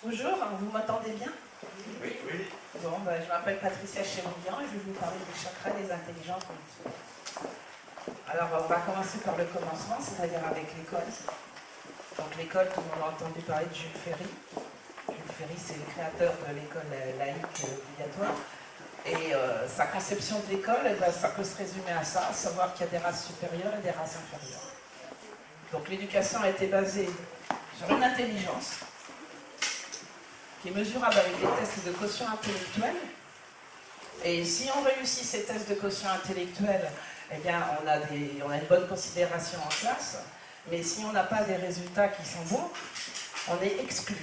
Bonjour, vous m'entendez bien? Oui, oui. Bon, je m'appelle Patricia Chéroubian et je vais vous parler des chakras des intelligences multiples. Alors, on va commencer par le commencement, c'est-à-dire avec l'école. Donc, l'école, tout le monde a entendu parler de Jules Ferry. Jules Ferry, c'est le créateur de l'école laïque obligatoire. Et sa conception de l'école, ça peut se résumer à ça, à savoir qu'il y a des races supérieures et des races inférieures. Donc, l'éducation a été basée sur une intelligence qui est mesurable avec des tests de quotient intellectuel. Et si on réussit ces tests de quotient intellectuel, eh bien, on a une bonne considération en classe. Mais si on n'a pas des résultats qui sont bons, on est exclu.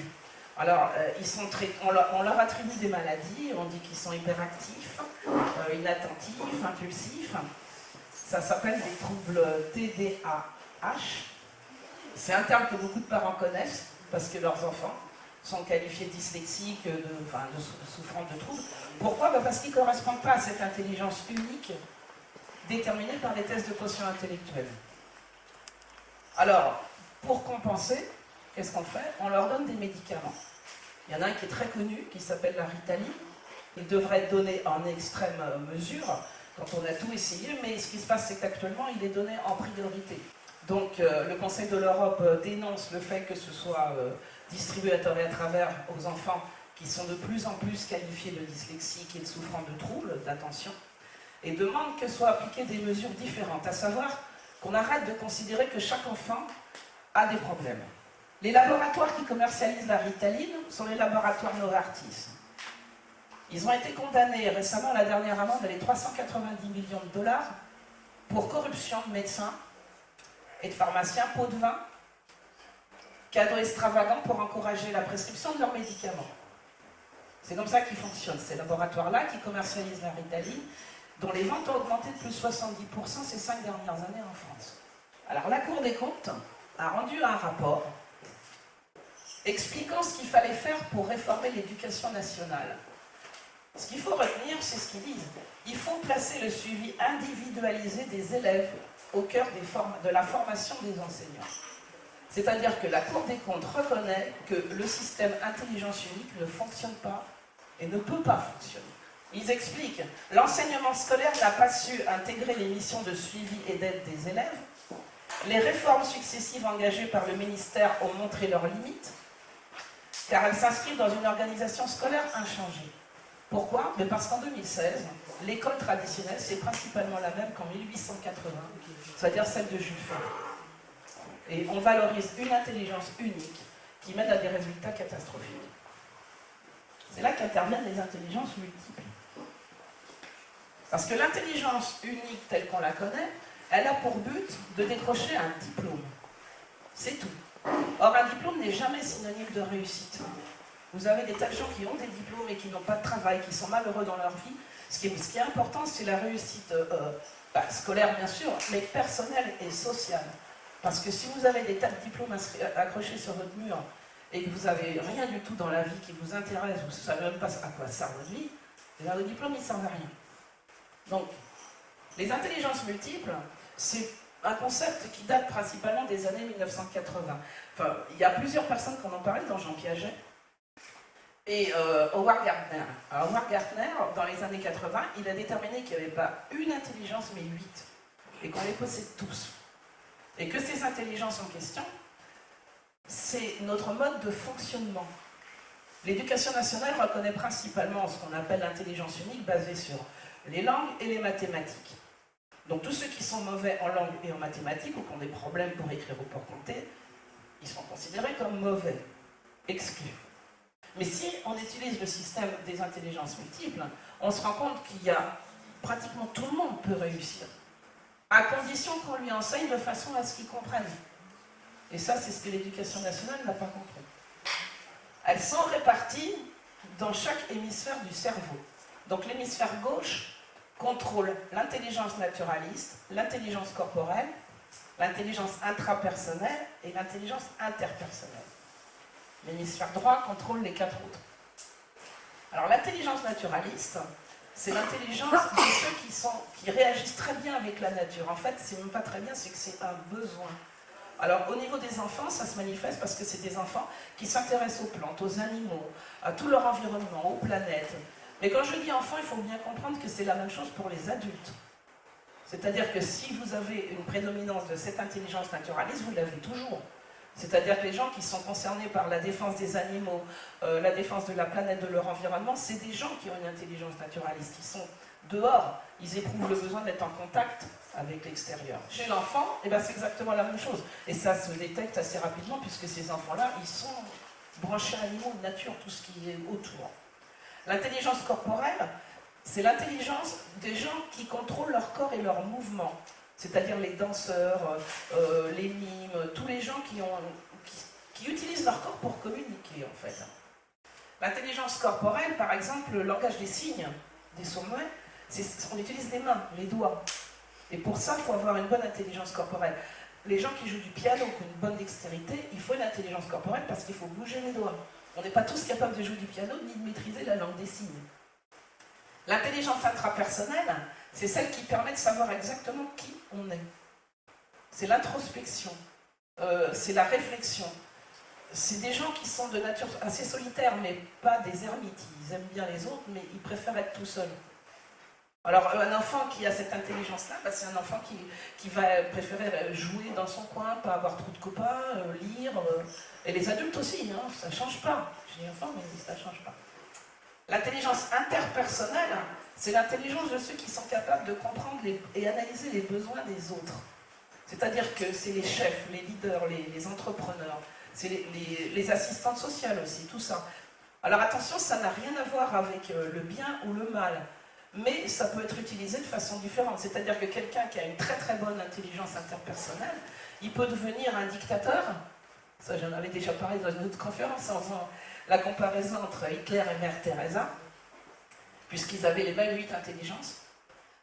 Alors, on leur attribue des maladies, on dit qu'ils sont hyperactifs, inattentifs, impulsifs. Ça s'appelle des troubles TDAH. C'est un terme que beaucoup de parents connaissent parce que leurs enfants sont qualifiés dyslexiques, souffrant de troubles. Pourquoi? Parce qu'ils ne correspondent pas à cette intelligence unique déterminée par les tests de quotient intellectuel. Alors, pour compenser, qu'est-ce qu'on fait? On leur donne des médicaments. Il y en a un qui est très connu, qui s'appelle la Ritaline. Il devrait être donné en extrême mesure, quand on a tout essayé, mais ce qui se passe, c'est qu'actuellement, il est donné en priorité. Donc, le Conseil de l'Europe dénonce le fait que ce soit distribué à tort et à travers aux enfants qui sont de plus en plus qualifiés de dyslexiques et de souffrant de troubles d'attention, et demande que soient appliquées des mesures différentes, à savoir qu'on arrête de considérer que chaque enfant a des problèmes. Les laboratoires qui commercialisent la Ritaline sont les laboratoires Novartis. Ils ont été condamnés récemment, la dernière amende, elle est 390 millions de dollars pour corruption de médecins et de pharmaciens, pots de vin, cadeaux extravagants pour encourager la prescription de leurs médicaments. C'est comme ça qu'ils fonctionnent, ces laboratoires-là qui commercialisent la Ritaline, dont les ventes ont augmenté de plus de 70% ces 5 dernières années en France. Alors la Cour des comptes a rendu un rapport expliquant ce qu'il fallait faire pour réformer l'éducation nationale. Ce qu'il faut retenir, c'est ce qu'ils disent. Il faut placer le suivi individualisé des élèves au cœur de la formation des enseignants. C'est-à-dire que la Cour des comptes reconnaît que le système intelligence unique ne fonctionne pas et ne peut pas fonctionner. Ils expliquent, l'enseignement scolaire n'a pas su intégrer les missions de suivi et d'aide des élèves. Les réformes successives engagées par le ministère ont montré leurs limites, car elles s'inscrivent dans une organisation scolaire inchangée. Pourquoi? Parce qu'en 2016, l'école traditionnelle, c'est principalement la même qu'en 1880, c'est-à-dire celle de Jules Ferry. Et on valorise une intelligence unique qui mène à des résultats catastrophiques. C'est là qu'interviennent les intelligences multiples. Parce que l'intelligence unique telle qu'on la connaît, elle a pour but de décrocher un diplôme. C'est tout. Or, un diplôme n'est jamais synonyme de réussite. Vous avez des tas de gens qui ont des diplômes et qui n'ont pas de travail, qui sont malheureux dans leur vie. Ce qui est important, c'est la réussite scolaire, bien sûr, mais personnelle et sociale. Parce que si vous avez des tas de diplômes accrochés sur votre mur et que vous n'avez rien du tout dans la vie qui vous intéresse, vous ne savez même pas à quoi sert votre vie, le diplôme, il ne sert à rien. Donc, les intelligences multiples, c'est un concept qui date principalement des années 1980. Enfin, il y a plusieurs personnes qui en ont parlé, dont Jean Piaget et Howard Gardner. Alors, Howard Gardner, dans les années 80, il a déterminé qu'il n'y avait pas une intelligence, mais 8, et qu'on les possède tous. Et que ces intelligences en question, c'est notre mode de fonctionnement. L'éducation nationale reconnaît principalement ce qu'on appelle l'intelligence unique basée sur les langues et les mathématiques. Donc tous ceux qui sont mauvais en langue et en mathématiques ou qui ont des problèmes pour écrire ou pour compter, ils sont considérés comme mauvais, exclus. Mais si on utilise le système des intelligences multiples, on se rend compte qu'il y a pratiquement tout le monde peut réussir, à condition qu'on lui enseigne de façon à ce qu'il comprenne. Et ça, c'est ce que l'éducation nationale n'a pas compris. Elles sont réparties dans chaque hémisphère du cerveau. Donc l'hémisphère gauche contrôle l'intelligence naturaliste, l'intelligence corporelle, l'intelligence intrapersonnelle et l'intelligence interpersonnelle. L'hémisphère droit contrôle les 4 autres. Alors l'intelligence naturaliste, c'est l'intelligence de ceux qui réagissent très bien avec la nature. En fait, c'est même pas très bien, c'est que c'est un besoin. Alors au niveau des enfants, ça se manifeste parce que c'est des enfants qui s'intéressent aux plantes, aux animaux, à tout leur environnement, aux planètes. Mais quand je dis enfants, il faut bien comprendre que c'est la même chose pour les adultes. C'est-à-dire que si vous avez une prédominance de cette intelligence naturaliste, vous l'avez toujours. C'est-à-dire que les gens qui sont concernés par la défense des animaux, la défense de la planète, de leur environnement, c'est des gens qui ont une intelligence naturaliste. Ils sont dehors, ils éprouvent le besoin d'être en contact avec l'extérieur. Chez l'enfant, eh ben, c'est exactement la même chose. Et ça se détecte assez rapidement puisque ces enfants-là, ils sont branchés animaux, nature, tout ce qui est autour. L'intelligence corporelle, c'est l'intelligence des gens qui contrôlent leur corps et leurs mouvements. C'est-à-dire les danseurs, les mimes, tous les gens qui utilisent leur corps pour communiquer, en fait. L'intelligence corporelle, par exemple, le langage des signes, des sourds-muets, on utilise les mains, les doigts. Et pour ça, il faut avoir une bonne intelligence corporelle. Les gens qui jouent du piano, qui ont une bonne dextérité, il faut une intelligence corporelle parce qu'il faut bouger les doigts. On n'est pas tous capables de jouer du piano ni de maîtriser la langue des signes. L'intelligence intrapersonnelle, c'est celle qui permet de savoir exactement qui on est. C'est l'introspection, c'est la réflexion. C'est des gens qui sont de nature assez solitaire, mais pas des ermites. Ils aiment bien les autres, mais ils préfèrent être tout seuls. Alors, un enfant qui a cette intelligence-là, bah, c'est un enfant qui va préférer jouer dans son coin, pas avoir trop de copains, lire. Et les adultes aussi, hein, ça ne change pas. J'ai dit enfant, mais ça ne change pas. L'intelligence interpersonnelle, c'est l'intelligence de ceux qui sont capables de comprendre et analyser les besoins des autres. C'est-à-dire que c'est les chefs, les leaders, les entrepreneurs, c'est les assistantes sociales aussi, tout ça. Alors attention, ça n'a rien à voir avec le bien ou le mal, mais ça peut être utilisé de façon différente. C'est-à-dire que quelqu'un qui a une très très bonne intelligence interpersonnelle, il peut devenir un dictateur. Ça, j'en avais déjà parlé dans une autre conférence en faisant la comparaison entre Hitler et Mère Teresa, puisqu'ils avaient les mêmes 8 intelligences.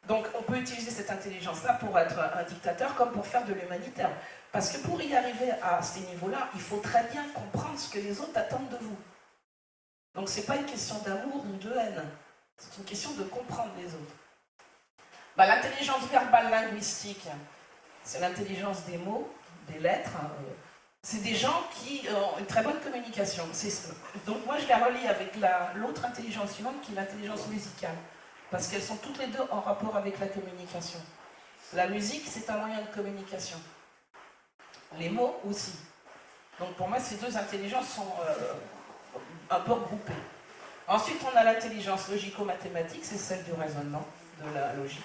Donc on peut utiliser cette intelligence-là pour être un dictateur comme pour faire de l'humanitaire. Parce que pour y arriver à ces niveaux-là, il faut très bien comprendre ce que les autres attendent de vous. Donc ce n'est pas une question d'amour ou de haine, c'est une question de comprendre les autres. Bah, l'intelligence verbale linguistique, c'est l'intelligence des mots, des lettres. C'est des gens qui ont une très bonne communication. Donc moi je la relie avec l'autre intelligence suivante qui est l'intelligence musicale. Parce qu'elles sont toutes les deux en rapport avec la communication. La musique, c'est un moyen de communication. Les mots aussi. Donc pour moi, ces deux intelligences sont un peu regroupées. Ensuite, on a l'intelligence logico-mathématique, c'est celle du raisonnement, de la logique,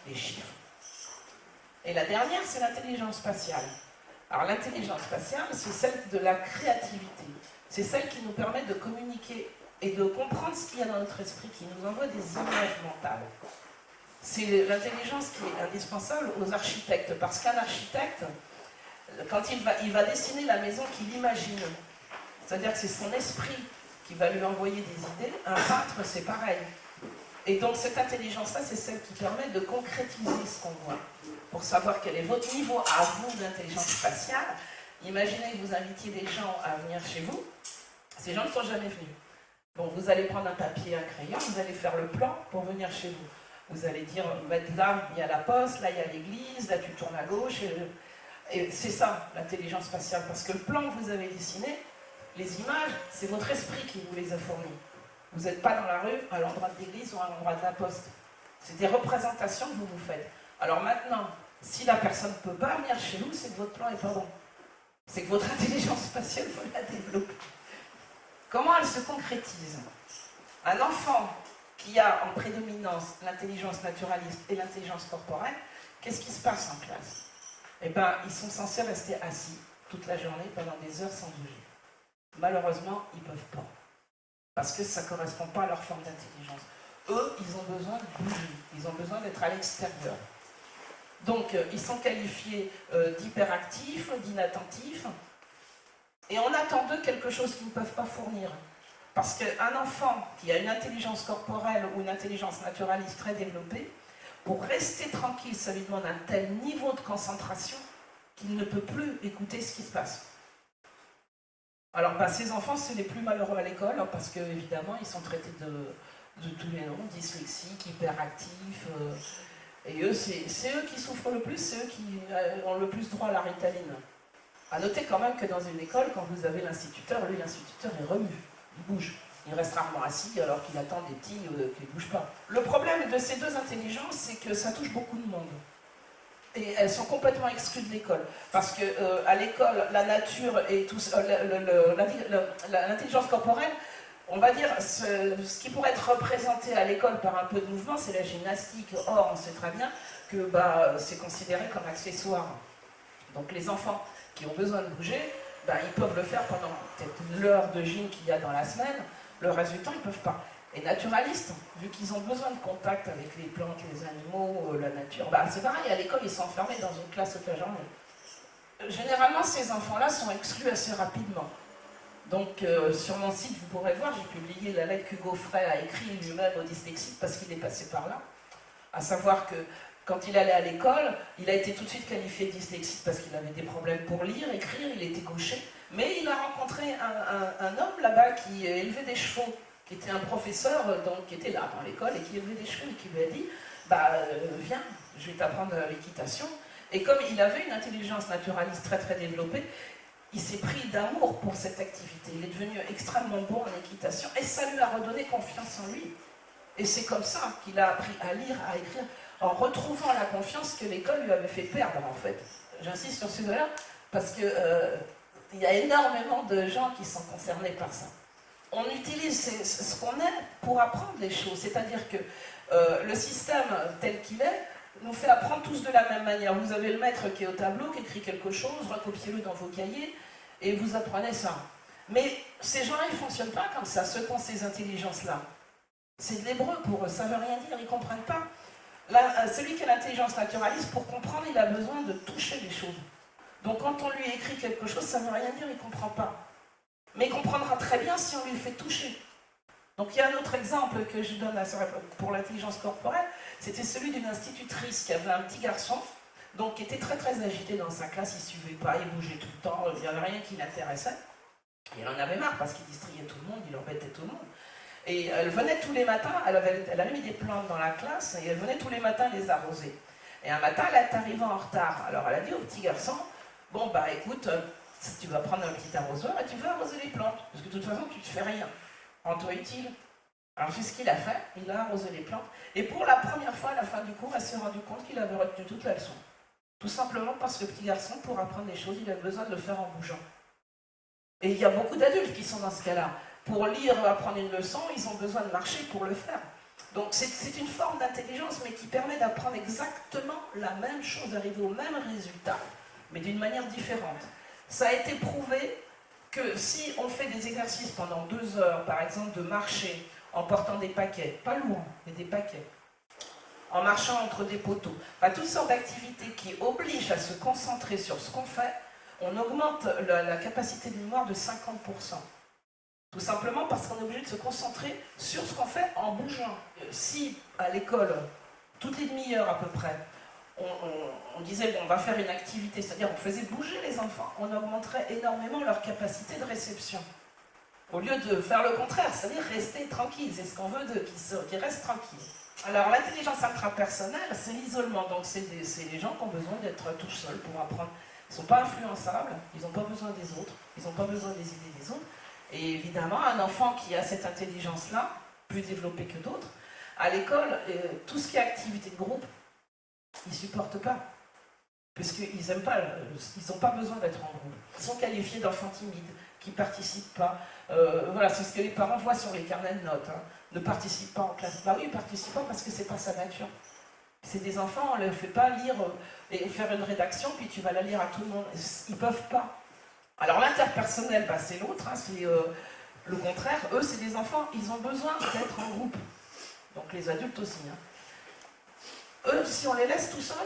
des chiffres. Et la dernière, c'est l'intelligence spatiale. Alors l'intelligence spatiale, c'est celle de la créativité. C'est celle qui nous permet de communiquer et de comprendre ce qu'il y a dans notre esprit, qui nous envoie des images mentales. C'est l'intelligence qui est indispensable aux architectes, parce qu'un architecte, quand il va dessiner la maison qu'il imagine, c'est-à-dire que c'est son esprit qui va lui envoyer des idées, un peintre c'est pareil. Et donc cette intelligence-là, c'est celle qui permet de concrétiser ce qu'on voit. Pour savoir quel est votre niveau à vous d'intelligence spatiale, imaginez que vous invitiez des gens à venir chez vous, ces gens ne sont jamais venus. Bon, vous allez prendre un papier, un crayon, vous allez faire le plan pour venir chez vous. Vous allez dire, là, il y a la poste, là, il y a l'église, là, tu tournes à gauche. Et c'est ça, l'intelligence spatiale. Parce que le plan que vous avez dessiné, les images, c'est votre esprit qui vous les a fournies. Vous n'êtes pas dans la rue, à l'endroit de l'église ou à l'endroit de la poste. C'est des représentations que vous vous faites. Alors maintenant, si la personne ne peut pas venir chez vous, c'est que votre plan n'est pas bon. C'est que votre intelligence spatiale, il faut la développer. Comment elle se concrétise? Un enfant qui a en prédominance l'intelligence naturaliste et l'intelligence corporelle, qu'est-ce qui se passe en classe? Eh bien, ils sont censés rester assis toute la journée pendant des heures sans bouger. Malheureusement, ils ne peuvent pas. Parce que ça ne correspond pas à leur forme d'intelligence. Eux, ils ont besoin de bouger, ils ont besoin d'être à l'extérieur. Donc, ils sont qualifiés d'hyperactifs, d'inattentifs, et on attend d'eux quelque chose qu'ils ne peuvent pas fournir. Parce qu'un enfant qui a une intelligence corporelle ou une intelligence naturaliste très développée, pour rester tranquille, ça lui demande un tel niveau de concentration qu'il ne peut plus écouter ce qui se passe. Alors, ces enfants, c'est les plus malheureux à l'école, hein, parce qu'évidemment, ils sont traités de tous les noms, dyslexiques, hyperactifs. Et eux, c'est eux qui souffrent le plus, c'est eux qui ont le plus droit à la Ritaline. À noter quand même que dans une école, quand vous avez l'instituteur, lui, l'instituteur, il remue, il bouge. Il reste rarement assis alors qu'il attend des petits qui ne bougent pas. Le problème de ces deux intelligences, c'est que ça touche beaucoup de monde. Et elles sont complètement exclues de l'école. Parce que à l'école, la nature et tout, l'intelligence corporelle, on va dire, ce qui pourrait être représenté à l'école par un peu de mouvement, c'est la gymnastique. Or, on sait très bien que c'est considéré comme accessoire. Donc les enfants qui ont besoin de bouger, ils peuvent le faire pendant peut-être l'heure de gym qu'il y a dans la semaine. Le reste du temps, ils ne peuvent pas. Et naturalistes, vu qu'ils ont besoin de contact avec les plantes, les animaux, la nature, c'est pareil, à l'école, ils sont enfermés dans une classe toute la journée. Généralement, ces enfants-là sont exclus assez rapidement. Donc, sur mon site, vous pourrez voir, j'ai publié la lettre qu'Hugo Frey a écrite lui-même au dyslexique parce qu'il est passé par là. À savoir que quand il allait à l'école, il a été tout de suite qualifié de dyslexique parce qu'il avait des problèmes pour lire, écrire, il était gaucher. Mais il a rencontré un homme là-bas qui élevait des chevaux, qui était un professeur qui était là dans l'école et qui élevait des chevaux et qui lui a dit viens, je vais t'apprendre l'équitation. Et comme il avait une intelligence naturaliste très très développée, il s'est pris d'amour pour cette activité. Il est devenu extrêmement bon en équitation et ça lui a redonné confiance en lui. Et c'est comme ça qu'il a appris à lire, à écrire, en retrouvant la confiance que l'école lui avait fait perdre en fait. J'insiste sur ce là parce que il y a énormément de gens qui sont concernés par ça. On utilise ce qu'on est pour apprendre les choses, c'est-à-dire que le système tel qu'il est nous fait apprendre tous de la même manière. Vous avez le maître qui est au tableau, qui écrit quelque chose, recopiez-le dans vos cahiers, et vous apprenez ça. Mais ces gens-là, ils ne fonctionnent pas comme ça, ceux qui ont ces intelligences-là. C'est de l'hébreu pour eux, ça ne veut rien dire, ils ne comprennent pas. Là, celui qui a l'intelligence naturaliste, pour comprendre, il a besoin de toucher les choses. Donc quand on lui écrit quelque chose, ça ne veut rien dire, il ne comprend pas. Mais il comprendra très bien si on lui fait toucher. Donc il y a un autre exemple que je donne pour l'intelligence corporelle, c'était celui d'une institutrice qui avait un petit garçon, donc qui était très très agité dans sa classe, il ne suivait pas, il bougeait tout le temps, il n'y avait rien qui l'intéressait. Il en avait marre parce qu'il distrayait tout le monde, il embêtait tout le monde. Et elle venait tous les matins, elle avait mis des plantes dans la classe, et elle venait tous les matins les arroser. Et un matin, elle est arrivée en retard. Alors elle a dit au petit garçon, bon écoute, tu vas prendre un petit arrosoir et tu vas arroser les plantes, parce que de toute façon tu ne te fais rien. Rends-toi utile. Alors c'est ce qu'il a fait, il a arrosé les plantes, et pour la première fois à la fin du cours, elle s'est rendue compte qu'il avait retenu toute la leçon. Tout simplement parce que le petit garçon, pour apprendre les choses, il a besoin de le faire en bougeant. Et il y a beaucoup d'adultes qui sont dans ce cas-là. Pour lire, apprendre une leçon, ils ont besoin de marcher pour le faire. Donc c'est une forme d'intelligence, mais qui permet d'apprendre exactement la même chose, d'arriver au même résultat, mais d'une manière différente. Ça a été prouvé que si on fait des exercices pendant 2 heures, par exemple de marcher en portant des paquets, pas lourds, mais des paquets, en marchant entre des poteaux, toutes sortes d'activités qui obligent à se concentrer sur ce qu'on fait, on augmente la capacité de mémoire de 50%. Tout simplement parce qu'on est obligé de se concentrer sur ce qu'on fait en bougeant. Si à l'école, toutes les demi-heures à peu près, on disait, on va faire une activité, c'est-à-dire on faisait bouger les enfants, on augmenterait énormément leur capacité de réception. Au lieu de faire le contraire, c'est-à-dire rester tranquille, c'est ce qu'on veut d'eux, qu'ils restent tranquilles. Alors l'intelligence intrapersonnelle, c'est l'isolement, donc c'est les gens qui ont besoin d'être tout seuls pour apprendre. Ils ne sont pas influençables, ils n'ont pas besoin des autres, ils n'ont pas besoin des idées des autres. Et évidemment, un enfant qui a cette intelligence-là, plus développée que d'autres, à l'école, tout ce qui est activité de groupe, ils ne supportent pas. Parce qu'ils n'aiment pas, ils n'ont pas besoin d'être en groupe. Ils sont qualifiés d'enfants timides, qui ne participent pas. Voilà, c'est ce que les parents voient sur les carnets de notes. Ne participent pas en classe. Oui, ils ne participent pas parce que ce n'est pas sa nature. C'est des enfants, on ne les fait pas lire et faire une rédaction, puis tu vas la lire à tout le monde. Ils ne peuvent pas. Alors l'interpersonnel, c'est l'autre, c'est le contraire. Eux, c'est des enfants, ils ont besoin d'être en groupe. Donc les adultes aussi. Eux, si on les laisse tout seuls,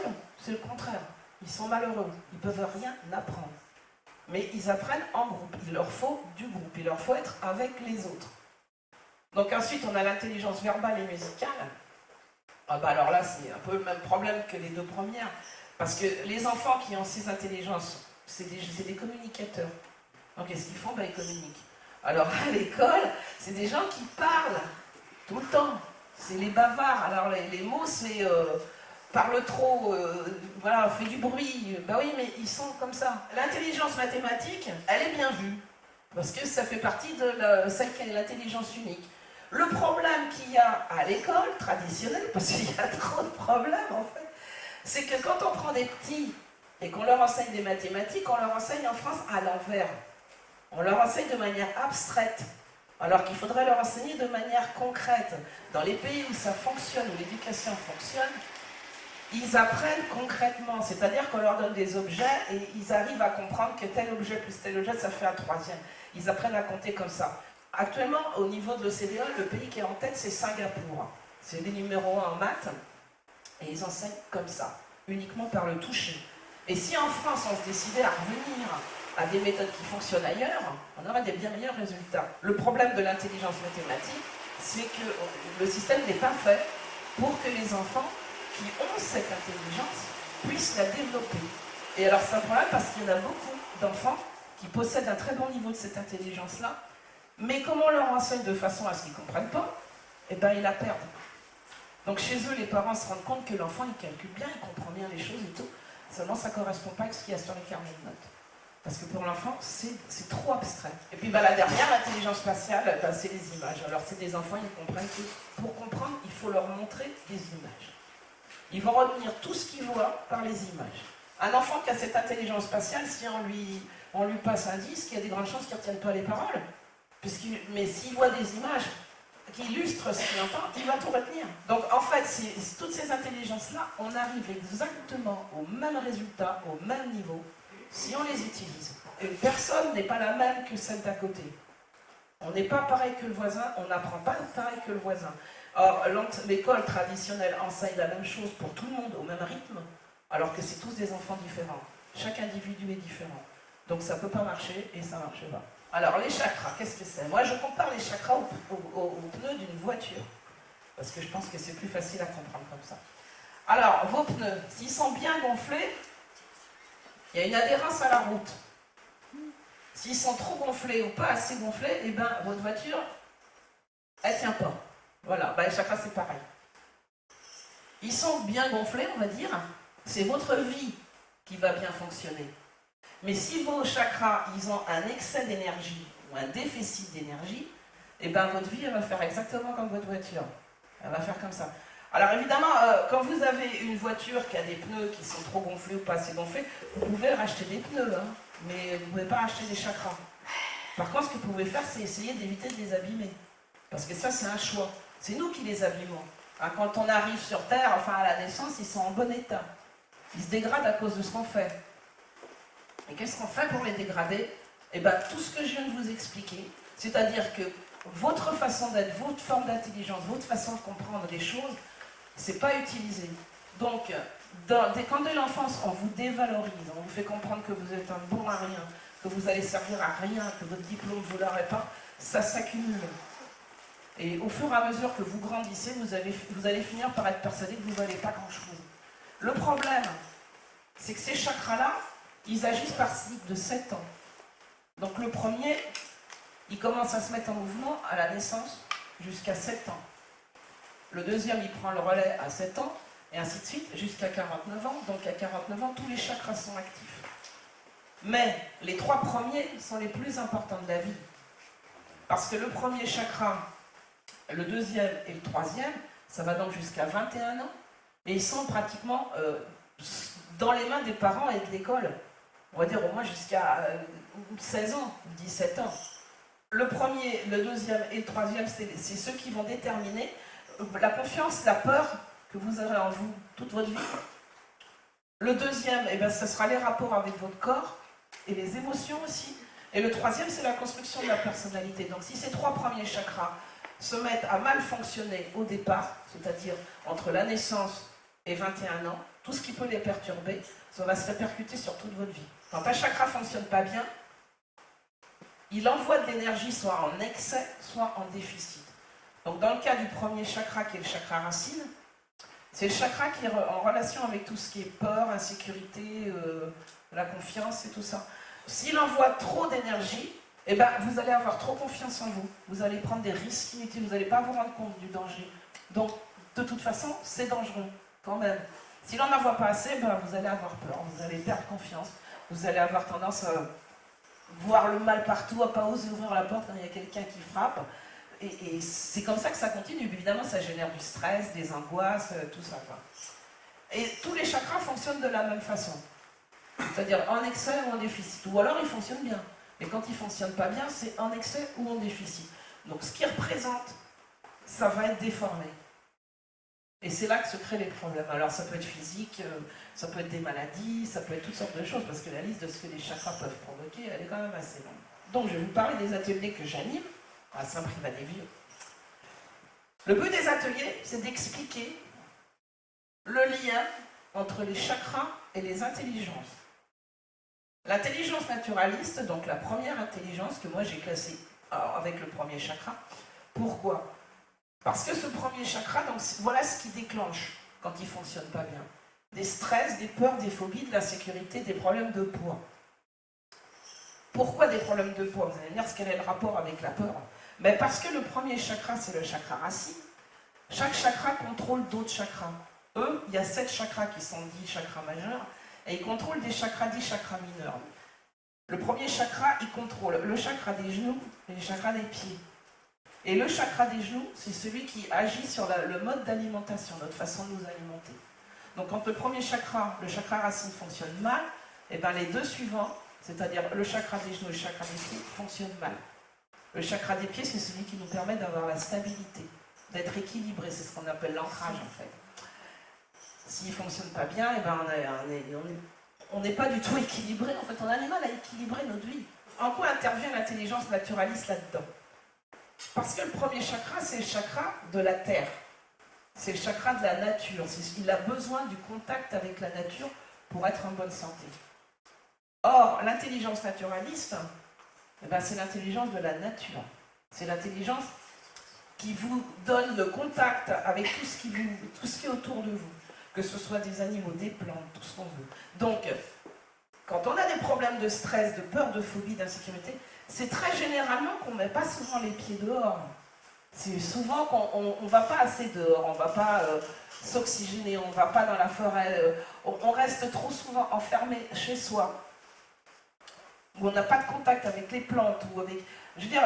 c'est le contraire. Ils sont malheureux, ils ne peuvent rien apprendre. Mais ils apprennent en groupe, il leur faut du groupe, il leur faut être avec les autres. Donc ensuite, on a l'intelligence verbale et musicale. Alors là, c'est un peu le même problème que les 2 premières. Parce que les enfants qui ont ces intelligences, c'est des communicateurs. Donc qu'est-ce qu'ils font? Ils communiquent. Alors à l'école, c'est des gens qui parlent tout le temps. C'est les bavards. Alors les mots, c'est parle trop, voilà, fait du bruit. Ben oui, mais ils sont comme ça. L'intelligence mathématique, elle est bien vue, parce que ça fait partie de celle qui est l'intelligence unique. Le problème qu'il y a à l'école traditionnelle, parce qu'il y a trop de problèmes en fait, c'est que quand on prend des petits et qu'on leur enseigne des mathématiques, on leur enseigne en France à l'envers. On leur enseigne de manière abstraite, alors qu'il faudrait leur enseigner de manière concrète. Dans les pays où ça fonctionne, où l'éducation fonctionne, ils apprennent concrètement, c'est-à-dire qu'on leur donne des objets et ils arrivent à comprendre que tel objet plus tel objet, ça fait un troisième. Ils apprennent à compter comme ça. Actuellement, au niveau de l'OCDE, le pays qui est en tête, c'est Singapour. C'est les numéros 1 en maths, et ils enseignent comme ça, uniquement par le toucher. Et si en France, on se décidait à revenir à des méthodes qui fonctionnent ailleurs, on aurait des bien meilleurs résultats. Le problème de l'intelligence mathématique, c'est que le système n'est pas fait pour que les enfants qui ont cette intelligence puissent la développer. Et alors c'est un problème parce qu'il y en a beaucoup d'enfants qui possèdent un très bon niveau de cette intelligence-là, mais comme on leur enseigne de façon à ce qu'ils ne comprennent pas, eh ben ils la perdent. Donc chez eux, les parents se rendent compte que l'enfant, il calcule bien, il comprend bien les choses et tout, seulement ça ne correspond pas avec ce qu'il y a sur les carnets de notes. Parce que pour l'enfant, c'est trop abstrait. Et puis la dernière, l'intelligence spatiale, c'est les images. Alors c'est des enfants, ils comprennent que pour comprendre, il faut leur montrer des images. Ils vont retenir tout ce qu'ils voient par les images. Un enfant qui a cette intelligence spatiale, si on lui passe un disque, il y a des grandes chances qu'il ne retienne pas les paroles. Mais s'il voit des images qui illustrent ce qu'il entend, il va tout retenir. Donc en fait, toutes ces intelligences-là, on arrive exactement au même résultat, au même niveau, si on les utilise. Une personne n'est pas la même que celle d'à côté. On n'est pas pareil que le voisin, on n'apprend pas pareil que le voisin. Or, l'école traditionnelle enseigne la même chose pour tout le monde au même rythme, alors que c'est tous des enfants différents. Chaque individu est différent. Donc ça ne peut pas marcher et ça ne marche pas. Alors les chakras, qu'est-ce que c'est? Moi je compare les chakras aux pneus d'une voiture, parce que je pense que c'est plus facile à comprendre comme ça. Alors vos pneus, s'ils sont bien gonflés, il y a une adhérence à la route. S'ils sont trop gonflés ou pas assez gonflés, eh ben votre voiture, elle ne tient pas. Voilà, les chakras c'est pareil. Ils sont bien gonflés, on va dire, c'est votre vie qui va bien fonctionner. Mais si vos chakras, ils ont un excès d'énergie ou un déficit d'énergie, eh ben votre vie, elle va faire exactement comme votre voiture. Elle va faire comme ça. Alors évidemment, quand vous avez une voiture qui a des pneus qui sont trop gonflés ou pas assez gonflés, vous pouvez racheter des pneus, hein, mais vous ne pouvez pas racheter des chakras. Par contre, ce que vous pouvez faire, c'est essayer d'éviter de les abîmer. Parce que ça, c'est un choix. C'est nous qui les abîmons. Hein, quand on arrive sur Terre, enfin à la naissance, ils sont en bon état. Ils se dégradent à cause de ce qu'on fait. Et qu'est-ce qu'on fait pour les dégrader? Eh bien, tout ce que je viens de vous expliquer, c'est-à-dire que votre façon d'être, votre forme d'intelligence, votre façon de comprendre les choses, c'est pas utilisé. Donc, quand dès l'enfance, on vous dévalorise, on vous fait comprendre que vous êtes un bon à rien, que vous allez servir à rien, que votre diplôme ne vous l'aurait pas, ça s'accumule. Et au fur et à mesure que vous grandissez, vous allez finir par être persuadé que vous ne valez pas grand-chose. Le problème, c'est que ces chakras-là, ils agissent par cycle de 7 ans. Donc le premier, il commence à se mettre en mouvement à la naissance jusqu'à 7 ans. Le deuxième, il prend le relais à 7 ans, et ainsi de suite, jusqu'à 49 ans. Donc à 49 ans, tous les chakras sont actifs. Mais les 3 premiers sont les plus importants de la vie. Parce que le premier chakra, le deuxième et le troisième, ça va donc jusqu'à 21 ans, et ils sont pratiquement dans les mains des parents et de l'école. On va dire au moins jusqu'à 16 ans, 17 ans. Le premier, le deuxième et le troisième, c'est ceux qui vont déterminer la confiance, la peur que vous aurez en vous toute votre vie. Le deuxième, eh ben, ce sera les rapports avec votre corps et les émotions aussi. Et le troisième, c'est la construction de la personnalité. Donc si ces 3 premiers chakras se mettent à mal fonctionner au départ, c'est-à-dire entre la naissance et 21 ans, tout ce qui peut les perturber, ça va se répercuter sur toute votre vie. Quand un chakra ne fonctionne pas bien, il envoie de l'énergie soit en excès, soit en déficit. Donc dans le cas du premier chakra, qui est le chakra racine, c'est le chakra qui est en relation avec tout ce qui est peur, insécurité, la confiance et tout ça. S'il envoie trop d'énergie, eh ben, vous allez avoir trop confiance en vous. Vous allez prendre des risques inutiles, vous n'allez pas vous rendre compte du danger. Donc, de toute façon, c'est dangereux, quand même. S'il n'en envoie pas assez, ben, vous allez avoir peur, vous allez perdre confiance, vous allez avoir tendance à voir le mal partout, à ne pas oser ouvrir la porte quand il y a quelqu'un qui frappe. Et c'est comme ça que ça continue. Évidemment, ça génère du stress, des angoisses, tout ça, quoi. Et tous les chakras fonctionnent de la même façon. C'est-à-dire en excès ou en déficit. Ou alors ils fonctionnent bien. Mais quand ils ne fonctionnent pas bien, c'est en excès ou en déficit. Donc ce qui représente, ça va être déformé. Et c'est là que se créent les problèmes. Alors ça peut être physique, ça peut être des maladies, ça peut être toutes sortes de choses, parce que la liste de ce que les chakras peuvent provoquer, elle est quand même assez longue. Donc je vais vous parler des ateliers que j'anime à Saint-Privat-des-Vieux. Le but des ateliers, c'est d'expliquer le lien entre les chakras et les intelligences. L'intelligence naturaliste, donc la première intelligence que moi j'ai classée avec le premier chakra. Pourquoi ? Parce que ce premier chakra, donc, voilà ce qui déclenche quand il ne fonctionne pas bien. Des stress, des peurs, des phobies, de l'insécurité, des problèmes de poids. Pourquoi des problèmes de poids ? Vous allez me dire quel est le rapport avec la peur ? Mais parce que le premier chakra, c'est le chakra racine. Chaque chakra contrôle d'autres chakras. Il y a 7 chakras qui sont dits chakras majeurs, et ils contrôlent des chakras dits chakras mineurs. Le premier chakra, il contrôle le chakra des genoux et le chakra des pieds. Et le chakra des genoux, c'est celui qui agit sur le mode d'alimentation, notre façon de nous alimenter. Donc quand le premier chakra, le chakra racine, fonctionne mal, et bien les deux suivants, c'est-à-dire le chakra des genoux et le chakra des pieds, fonctionnent mal. Le chakra des pieds, c'est celui qui nous permet d'avoir la stabilité, d'être équilibré, c'est ce qu'on appelle l'ancrage en fait. S'il ne fonctionne pas bien, et ben on n'est pas du tout équilibré, en fait on a du mal à équilibrer notre vie. En quoi intervient l'intelligence naturaliste là-dedans ? Parce que le premier chakra, c'est le chakra de la terre. C'est le chakra de la nature. Il a besoin du contact avec la nature pour être en bonne santé. Or, l'intelligence naturaliste, eh ben, c'est l'intelligence de la nature. C'est l'intelligence qui vous donne le contact avec tout ce qui est autour de vous. Que ce soit des animaux, des plantes, tout ce qu'on veut. Donc, quand on a des problèmes de stress, de peur, de phobie, d'insécurité, c'est très généralement qu'on ne met pas souvent les pieds dehors. C'est souvent qu'on ne va pas assez dehors, on ne va pas s'oxygéner, on ne va pas dans la forêt, on reste trop souvent enfermé chez soi, où on n'a pas de contact avec les plantes, ou avec... Je veux dire,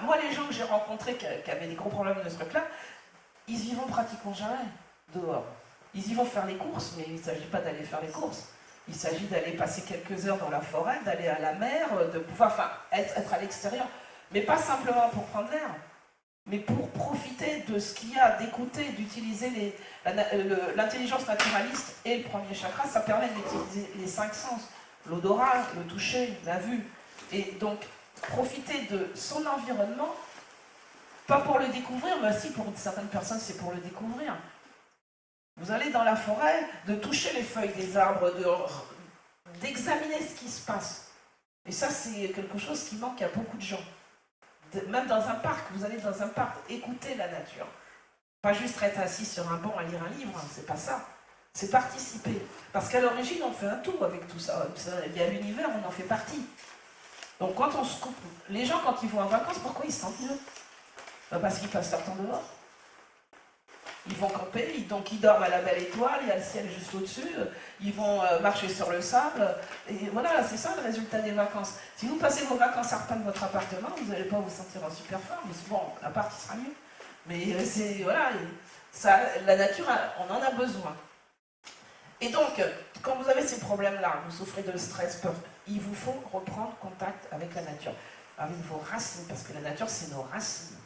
moi les gens que j'ai rencontrés qui avaient des gros problèmes de ce truc-là, ils y vont pratiquement jamais dehors. Ils y vont faire les courses, mais il ne s'agit pas d'aller faire les courses. Il s'agit d'aller passer quelques heures dans la forêt, d'aller à la mer, de pouvoir être à l'extérieur. Mais pas simplement pour prendre l'air, mais pour profiter de ce qu'il y a, d'écouter, d'utiliser l'intelligence naturaliste et le premier chakra. Ça permet d'utiliser les 5 sens, l'odorat, le toucher, la vue. Et donc, profiter de son environnement, pas pour le découvrir, mais aussi pour certaines personnes, c'est pour le découvrir. Vous allez dans la forêt, de toucher les feuilles des arbres, d'examiner ce qui se passe. Et ça, c'est quelque chose qui manque à beaucoup de gens. Même dans un parc, vous allez dans un parc, écouter la nature. Pas juste être assis sur un banc à lire un livre, hein, c'est pas ça. C'est participer. Parce qu'à l'origine, on fait un tout avec tout ça. Il y a l'univers, on en fait partie. Donc quand on se coupe, les gens quand ils vont en vacances, pourquoi ils se sentent mieux ? Parce qu'ils passent leur temps dehors. Ils vont camper, donc ils dorment à la belle étoile, il y a le ciel juste au-dessus, ils vont marcher sur le sable, et voilà, c'est ça le résultat des vacances. Si vous passez vos vacances à repeindre votre appartement, vous n'allez pas vous sentir en super forme, bon, l'appart il sera mieux. Mais c'est, voilà, ça, la nature, on en a besoin. Et donc, quand vous avez ces problèmes-là, vous souffrez de stress, peur, il vous faut reprendre contact avec la nature, avec vos racines, parce que la nature, c'est nos racines.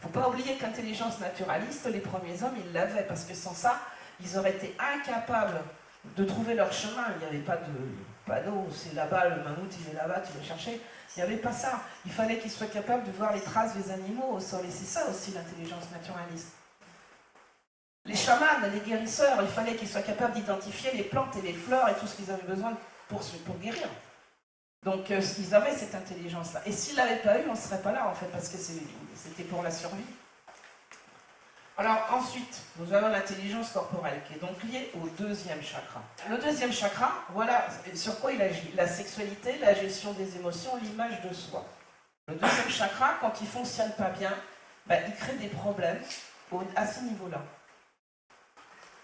Il ne faut pas oublier que l'intelligence naturaliste, les premiers hommes, ils l'avaient, parce que sans ça, ils auraient été incapables de trouver leur chemin. Il n'y avait pas de panneau, c'est là-bas, le mammouth, il est là-bas, tu vas chercher. Il n'y avait pas ça. Il fallait qu'ils soient capables de voir les traces des animaux au sol. Et c'est ça aussi l'intelligence naturaliste. Les chamans, les guérisseurs, il fallait qu'ils soient capables d'identifier les plantes et les fleurs et tout ce qu'ils avaient besoin pour guérir. Donc ils avaient cette intelligence-là. Et s'ils ne l'avaient pas eu, on ne serait pas là en fait, parce que c'était pour la survie. Alors ensuite, nous avons l'intelligence corporelle, qui est donc liée au deuxième chakra. Le deuxième chakra, voilà sur quoi il agit. La sexualité, la gestion des émotions, l'image de soi. Le deuxième chakra, quand il ne fonctionne pas bien, il crée des problèmes à ce niveau-là.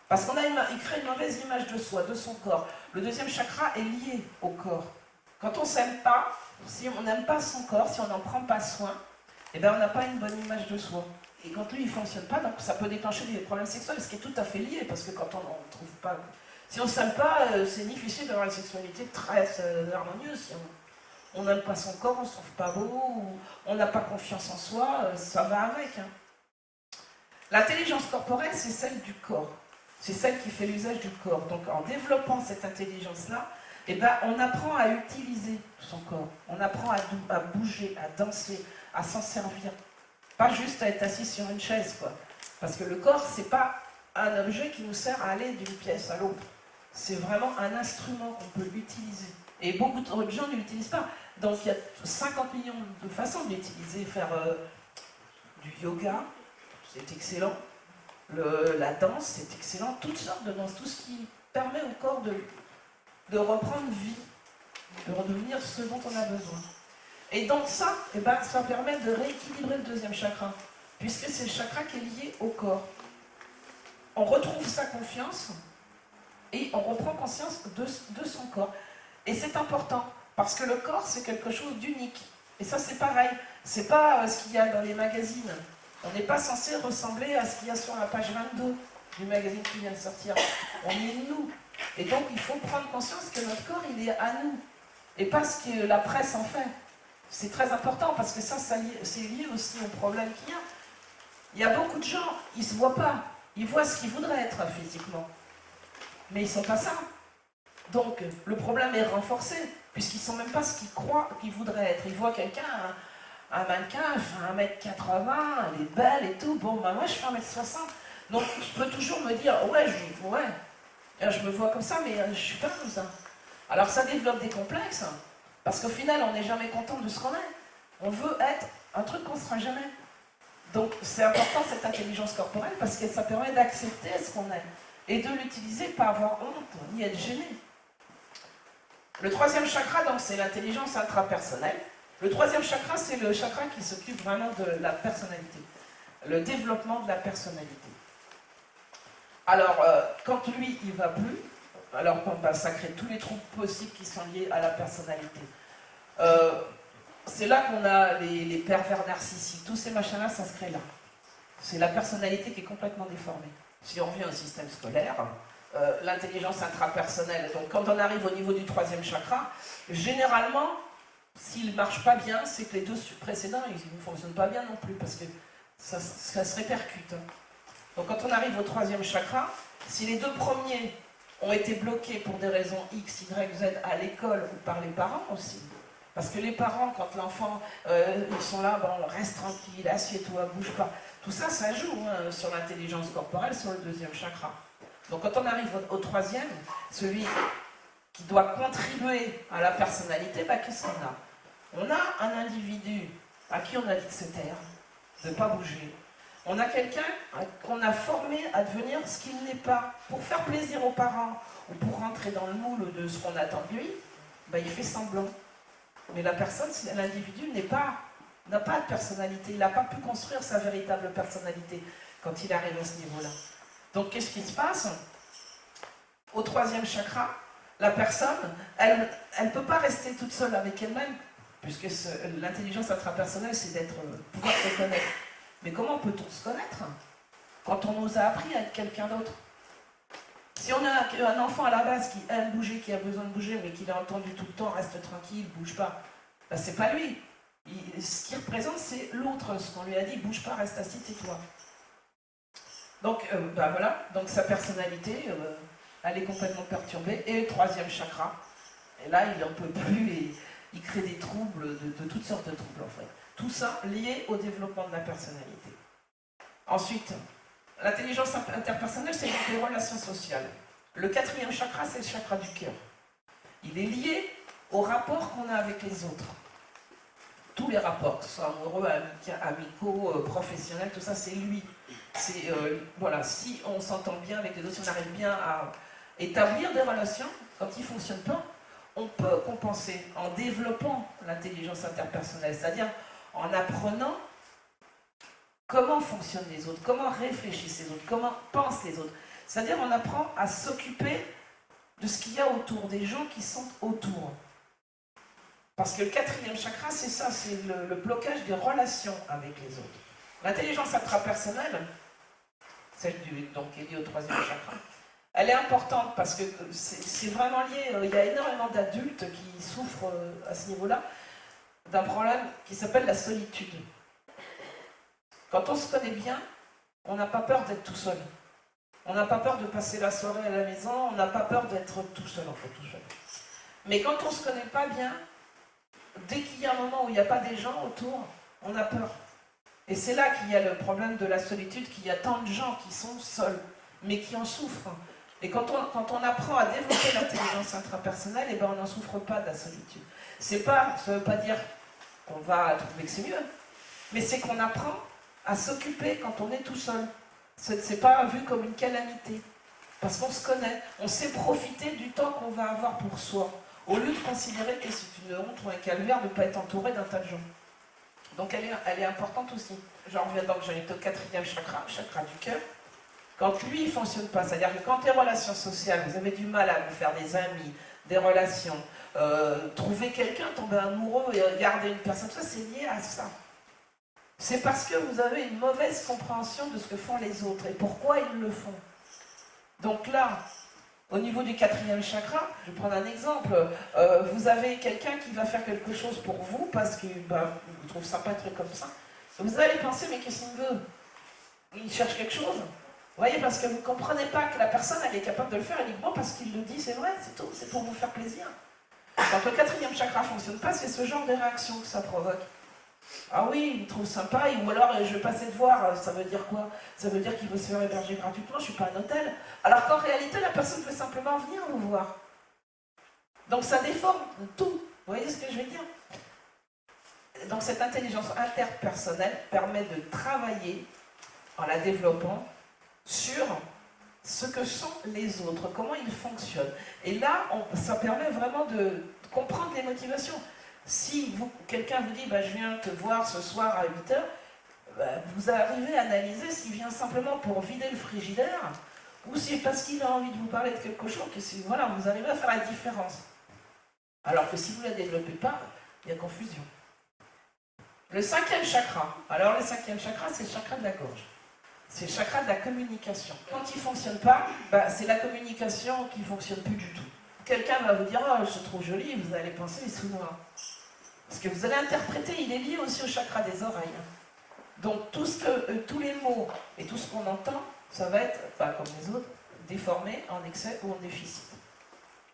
Parce qu'il crée une mauvaise image de soi, de son corps. Le deuxième chakra est lié au corps. Quand on ne s'aime pas, si on n'aime pas son corps, si on n'en prend pas soin, eh bien on n'a pas une bonne image de soi. Et quand lui, il ne fonctionne pas, donc ça peut déclencher des problèmes sexuels, ce qui est tout à fait lié, parce que quand on ne trouve pas... Si on ne s'aime pas, c'est difficile d'avoir une sexualité très harmonieuse. Si on n'aime pas son corps, on ne se trouve pas beau, ou on n'a pas confiance en soi, ça va avec. Hein. L'intelligence corporelle, c'est celle du corps. C'est celle qui fait l'usage du corps. Donc en développant cette intelligence-là, eh ben, on apprend à utiliser son corps. On apprend à bouger, à danser, à s'en servir. Pas juste à être assis sur une chaise, quoi. Parce que le corps, c'est pas un objet qui nous sert à aller d'une pièce à l'autre. C'est vraiment un instrument qu'on peut utiliser. Et beaucoup de gens ne l'utilisent pas. Donc il y a 50 millions de façons de l'utiliser. Faire du yoga, c'est excellent. La danse, c'est excellent. Toutes sortes de danse, tout ce qui permet au corps de reprendre vie, de redevenir ce dont on a besoin. Et donc ça, eh ben, ça permet de rééquilibrer le deuxième chakra, puisque c'est le chakra qui est lié au corps. On retrouve sa confiance et on reprend conscience de son corps. Et c'est important, parce que le corps, c'est quelque chose d'unique. Et ça, c'est pareil. C'est pas ce qu'il y a dans les magazines. On n'est pas censé ressembler à ce qu'il y a sur la page 22 du magazine qui vient de sortir. On est nous. Et donc, il faut prendre conscience que notre corps, il est à nous. Et pas ce que la presse en fait. C'est très important, parce que ça c'est lié aussi au problème qu'il y a. Il y a beaucoup de gens, ils ne se voient pas. Ils voient ce qu'ils voudraient être physiquement. Mais ils ne sont pas ça. Donc, le problème est renforcé, puisqu'ils ne sont même pas ce qu'ils croient qu'ils voudraient être. Ils voient quelqu'un, un mannequin, elle fait 1m80, elle est belle et tout. Bon, ben moi, je fais 1m60. Donc, je peux toujours me dire, ouais, je me vois comme ça, mais je ne suis pas comme ça. Alors, ça développe des complexes, parce qu'au final, on n'est jamais content de ce qu'on est. On veut être un truc qu'on ne sera jamais. Donc, c'est important, cette intelligence corporelle, parce que ça permet d'accepter ce qu'on est, et de l'utiliser, pas avoir honte, ni être gêné. Le troisième chakra, donc, c'est l'intelligence intrapersonnelle. Le troisième chakra, c'est le chakra qui s'occupe vraiment de la personnalité, le développement de la personnalité. Alors, quand lui, il ne va plus, alors ça crée tous les troubles possibles qui sont liés à la personnalité. C'est là qu'on a les pervers narcissiques, tous ces machins-là, ça se crée là. C'est la personnalité qui est complètement déformée. Si on revient au système scolaire, l'intelligence intrapersonnelle, donc quand on arrive au niveau du troisième chakra, généralement, s'il ne marche pas bien, c'est que les deux précédents, ils ne fonctionnent pas bien non plus, parce que ça se répercute. Donc quand on arrive au troisième chakra, si les deux premiers ont été bloqués pour des raisons X, Y, Z à l'école ou par les parents aussi, parce que les parents, quand l'enfant, ils sont là, bon, reste tranquille, assieds-toi, bouge pas. Tout ça, ça joue hein, sur l'intelligence corporelle, sur le deuxième chakra. Donc quand on arrive au troisième, celui qui doit contribuer à la personnalité, bah, qu'est-ce qu'on a? On a un individu à qui on a dit de se taire, de ne pas bouger. On a quelqu'un qu'on a formé à devenir ce qu'il n'est pas. Pour faire plaisir aux parents, ou pour rentrer dans le moule de ce qu'on attend de lui, bah, il fait semblant. Mais la personne, l'individu n'a pas de personnalité. Il n'a pas pu construire sa véritable personnalité quand il arrive à ce niveau-là. Donc qu'est-ce qui se passe? Au troisième chakra, la personne, elle ne peut pas rester toute seule avec elle-même, puisque l'intelligence intrapersonnelle, c'est pouvoir se connaître. Mais comment peut-on se connaître quand on nous a appris à être quelqu'un d'autre? Si on a un enfant à la base qui aime bouger, qui a besoin de bouger, mais qui l'a entendu tout le temps, reste tranquille, bouge pas, ben c'est pas lui. Ce qu'il représente, c'est l'autre. Ce qu'on lui a dit, bouge pas, reste assis, tais-toi. Donc, ben voilà, donc sa personnalité, elle est complètement perturbée. Et le troisième chakra, et là, il n'en peut plus et il crée des troubles, de toutes sortes de troubles en fait. Tout ça lié au développement de la personnalité. Ensuite, l'intelligence interpersonnelle, c'est les relations sociales. Le quatrième chakra, c'est le chakra du cœur. Il est lié aux rapports qu'on a avec les autres. Tous les rapports, que ce soit amoureux, amicaux, professionnels, tout ça, c'est lui. Voilà, si on s'entend bien avec les autres, si on arrive bien à établir des relations, quand ils ne fonctionnent pas, on peut compenser en développant l'intelligence interpersonnelle, c'est-à-dire en apprenant comment fonctionnent les autres, comment réfléchissent les autres, comment pensent les autres. C'est-à-dire on apprend à s'occuper de ce qu'il y a autour, des gens qui sont autour. Parce que le 4e chakra, c'est ça, c'est le blocage des relations avec les autres. L'intelligence intrapersonnelle, celle donc, qui est liée au 3e chakra, elle est importante parce que c'est vraiment lié, il y a énormément d'adultes qui souffrent à ce niveau-là d'un problème qui s'appelle la solitude. Quand on se connaît bien, on n'a pas peur d'être tout seul. On n'a pas peur de passer la soirée à la maison, on n'a pas peur d'être tout seul, en fait, tout seul. Mais quand on ne se connaît pas bien, dès qu'il y a un moment où il n'y a pas des gens autour, on a peur. Et c'est là qu'il y a le problème de la solitude, qu'il y a tant de gens qui sont seuls, mais qui en souffrent. Et quand on apprend à développer l'intelligence intrapersonnelle, eh ben on n'en souffre pas de la solitude. Ça ne veut pas dire qu'on va trouver que c'est mieux, mais c'est qu'on apprend à s'occuper quand on est tout seul. C'est pas vu comme une calamité, parce qu'on se connaît, on sait profiter du temps qu'on va avoir pour soi, au lieu de considérer que c'est une honte ou un calvaire de ne pas être entouré d'un tas de gens. Donc elle est importante aussi. J'en reviens donc, j'en étais au 4e chakra, chakra du cœur. Quand lui, il ne fonctionne pas, c'est-à-dire que quand les relations sociales, vous avez du mal à vous faire des amis, des relations, trouver quelqu'un, tomber amoureux et garder une personne, ça c'est lié à ça. C'est parce que vous avez une mauvaise compréhension de ce que font les autres et pourquoi ils le font. Donc là, au niveau du 4e chakra, je vais prendre un exemple, vous avez quelqu'un qui va faire quelque chose pour vous parce qu'il vous trouve sympa un truc comme ça. Vous allez penser, mais qu'est-ce qu'il veut? Il cherche quelque chose. Vous voyez, parce que vous ne comprenez pas que la personne, elle est capable de le faire uniquement parce qu'il le dit, c'est vrai, c'est tout, c'est pour vous faire plaisir. Quand le 4e chakra ne fonctionne pas, c'est ce genre de réaction que ça provoque. Ah oui, il me trouve sympa, ou alors je vais passer te voir, ça veut dire quoi? Ça veut dire qu'il veut se faire héberger gratuitement, je ne suis pas un hôtel. Alors qu'en réalité, la personne veut simplement venir vous voir. Donc ça déforme tout, vous voyez ce que je veux dire? Donc cette intelligence interpersonnelle permet de travailler, en la développant, sur ce que sont les autres, comment ils fonctionnent. Et là, ça permet vraiment de comprendre les motivations. Si quelqu'un vous dit « je viens te voir ce soir à 8h », vous arrivez à analyser s'il vient simplement pour vider le frigidaire ou si c'est parce qu'il a envie de vous parler de quelque chose, que voilà, vous arrivez à faire la différence. Alors que si vous ne la développez pas, il y a confusion. Le 5e chakra. Alors le 5e chakra, c'est le chakra de la gorge. C'est le chakra de la communication. Quand il ne fonctionne pas, c'est la communication qui ne fonctionne plus du tout. Quelqu'un va vous dire « oh, je te trouve jolie », vous allez penser « il est sous noir ». Parce que vous allez interpréter, il est lié aussi au chakra des oreilles. Donc tous les mots et tout ce qu'on entend, ça va être, comme les autres, déformé, en excès ou en déficit.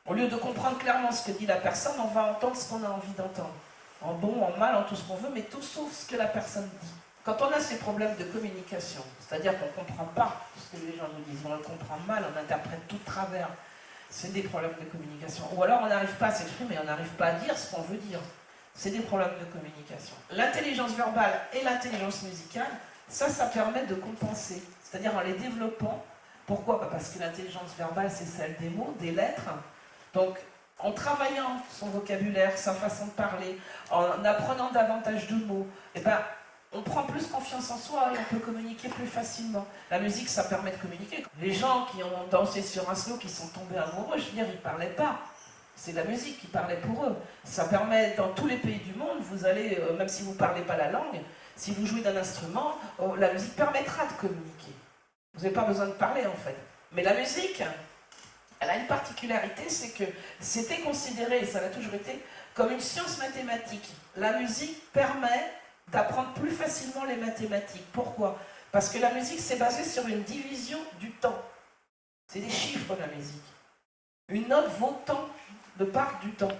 Au lieu de comprendre clairement ce que dit la personne, on va entendre ce qu'on a envie d'entendre. En bon, en mal, en tout ce qu'on veut, mais tout sauf ce que la personne dit. Quand on a ces problèmes de communication, c'est-à-dire qu'on ne comprend pas ce que les gens nous disent, on le comprend mal, on interprète tout de travers, c'est des problèmes de communication. Ou alors on n'arrive pas à s'exprimer, on n'arrive pas à dire ce qu'on veut dire. C'est des problèmes de communication. L'intelligence verbale et l'intelligence musicale, ça permet de compenser. C'est-à-dire en les développant. Pourquoi? Parce que l'intelligence verbale, c'est celle des mots, des lettres. Donc, en travaillant son vocabulaire, sa façon de parler, en apprenant davantage de mots, on prend plus confiance en soi et on peut communiquer plus facilement. La musique, ça permet de communiquer. Les gens qui ont dansé sur un slow, qui sont tombés amoureux, je veux dire, ils ne parlaient pas. C'est la musique qui parlait pour eux. Ça permet, dans tous les pays du monde, vous allez, même si vous ne parlez pas la langue, si vous jouez d'un instrument, la musique permettra de communiquer. Vous n'avez pas besoin de parler, en fait. Mais la musique, elle a une particularité, c'est que c'était considéré, et ça l'a toujours été, comme une science mathématique. La musique permet d'apprendre plus facilement les mathématiques. Pourquoi? Parce que la musique, c'est basé sur une division du temps. C'est des chiffres, la musique. Une note vaut tant de part du temps.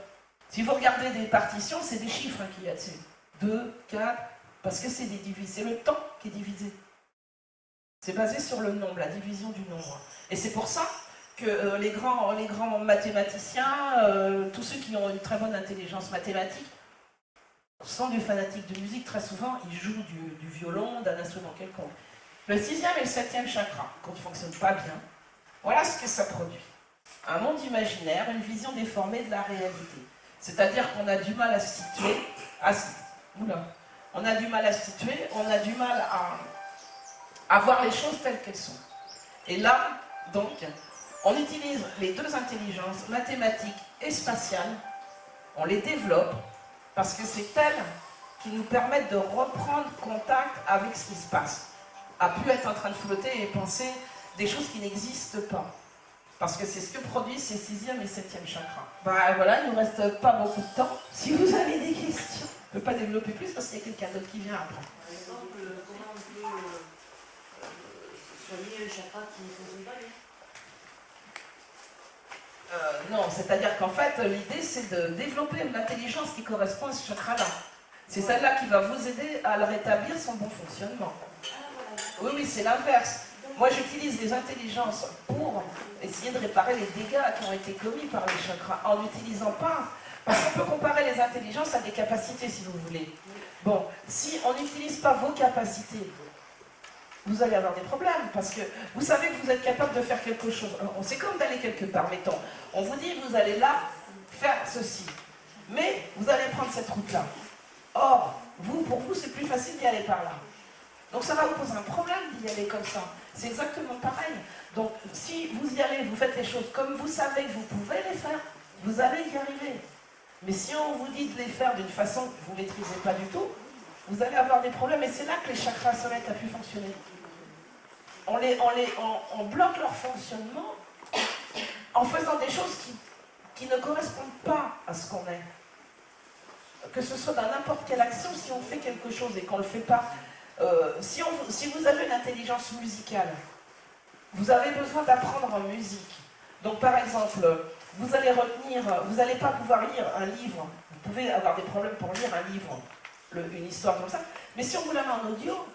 Si vous regardez des partitions, c'est des chiffres qu'il y a dessus. 2, 4, parce que c'est le temps qui est divisé. C'est basé sur le nombre, la division du nombre. Et c'est pour ça que les grands mathématiciens, tous ceux qui ont une très bonne intelligence mathématique, sont des fanatiques de musique. Très souvent, ils jouent du violon, d'un instrument quelconque. Le 6e et le 7e chakra, quand ils ne fonctionnent pas bien, voilà ce que ça produit. Un monde imaginaire, une vision déformée de la réalité. C'est-à-dire qu'on a du mal à se situer, on a du mal à se situer, on a du mal à voir les choses telles qu'elles sont. Et là, Donc, on utilise les deux intelligences, mathématiques et spatiales, on les développe, parce que c'est elles qui nous permettent de reprendre contact avec ce qui se passe. À plus être en train de flotter et penser des choses qui n'existent pas. Parce que c'est ce que produisent ces 6e et 7e chakras. Bah voilà, il ne nous reste pas beaucoup de temps. Si vous avez des questions, je ne peux pas développer plus parce qu'il y a quelqu'un d'autre qui vient après. Par exemple, comment on peut soigner un chakra qui ne fonctionne pas bien? Non, c'est-à-dire qu'en fait, l'idée c'est de développer l'intelligence qui correspond à ce chakra-là. C'est celle-là qui va vous aider à rétablir son bon fonctionnement. Oui, oui, c'est l'inverse. Moi, j'utilise les intelligences pour essayer de réparer les dégâts qui ont été commis par les chakras, en n'utilisant pas. Parce qu'on peut comparer les intelligences à des capacités, si vous voulez. Bon, si on n'utilise pas vos capacités, vous allez avoir des problèmes, parce que vous savez que vous êtes capable de faire quelque chose. C'est comme d'aller quelque part, mettons. On vous dit, vous allez là faire ceci. Mais vous allez prendre cette route-là. Or, pour vous, c'est plus facile d'y aller par là. Donc ça va vous poser un problème d'y aller comme ça. C'est exactement pareil. Donc si vous y allez, vous faites les choses comme vous savez que vous pouvez les faire, vous allez y arriver. Mais si on vous dit de les faire d'une façon que vous ne maîtrisez pas du tout, vous allez avoir des problèmes. Et c'est là que les chakras se mettent à plus fonctionner. On bloque leur fonctionnement en faisant des choses qui ne correspondent pas à ce qu'on est. Que ce soit dans n'importe quelle action, si on fait quelque chose et qu'on ne le fait pas. Si vous avez une intelligence musicale, vous avez besoin d'apprendre en musique. Donc par exemple, vous allez pas pouvoir lire un livre, vous pouvez avoir des problèmes pour lire un livre, une histoire comme ça, mais si on vous la met en audio,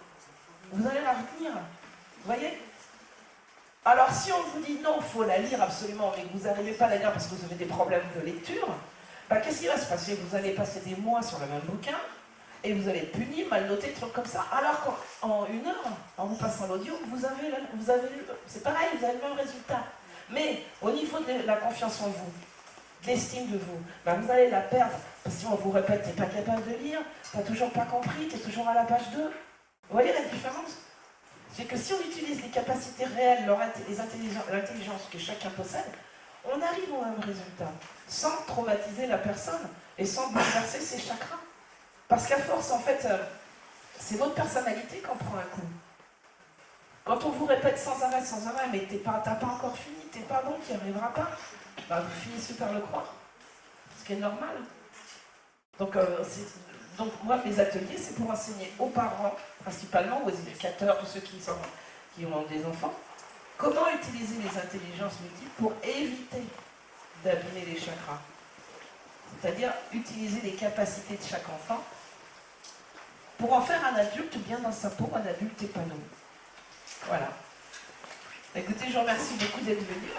vous allez la retenir. Vous voyez? Alors si on vous dit non, il faut la lire absolument, mais que vous n'arrivez pas à la lire parce que vous avez des problèmes de lecture, qu'est-ce qui va se passer? Vous allez passer des mois sur le même bouquin, et vous allez être puni, mal noté, des trucs comme ça. Alors qu'en 1 heure, en vous passant l'audio, c'est pareil, vous avez le même résultat. Mais au niveau de la confiance en vous, de l'estime de vous, vous allez la perdre. Parce que si on vous répète, tu n'es pas capable de lire, tu n'as toujours pas compris, tu es toujours à la page 2. Vous voyez la différence? C'est que si on utilise les capacités réelles, l'intelligence que chacun possède, on arrive au même résultat, sans traumatiser la personne et sans bouleverser ses chakras. Parce qu'à force, en fait, c'est votre personnalité qu'on prend un coup. Quand on vous répète sans arrêt, mais t'as pas encore fini, t'es pas bon, tu n'y arriveras pas, vous finissez par le croire. Ce qui est normal. Donc moi, mes ateliers, c'est pour enseigner aux parents, principalement aux éducateurs, tous ceux qui ont des enfants, comment utiliser les intelligences multiples pour éviter d'abîmer les chakras. C'est-à-dire utiliser les capacités de chaque enfant pour en faire un adulte bien dans sa peau, un adulte épanoui. Voilà. Écoutez, je vous remercie beaucoup d'être venu.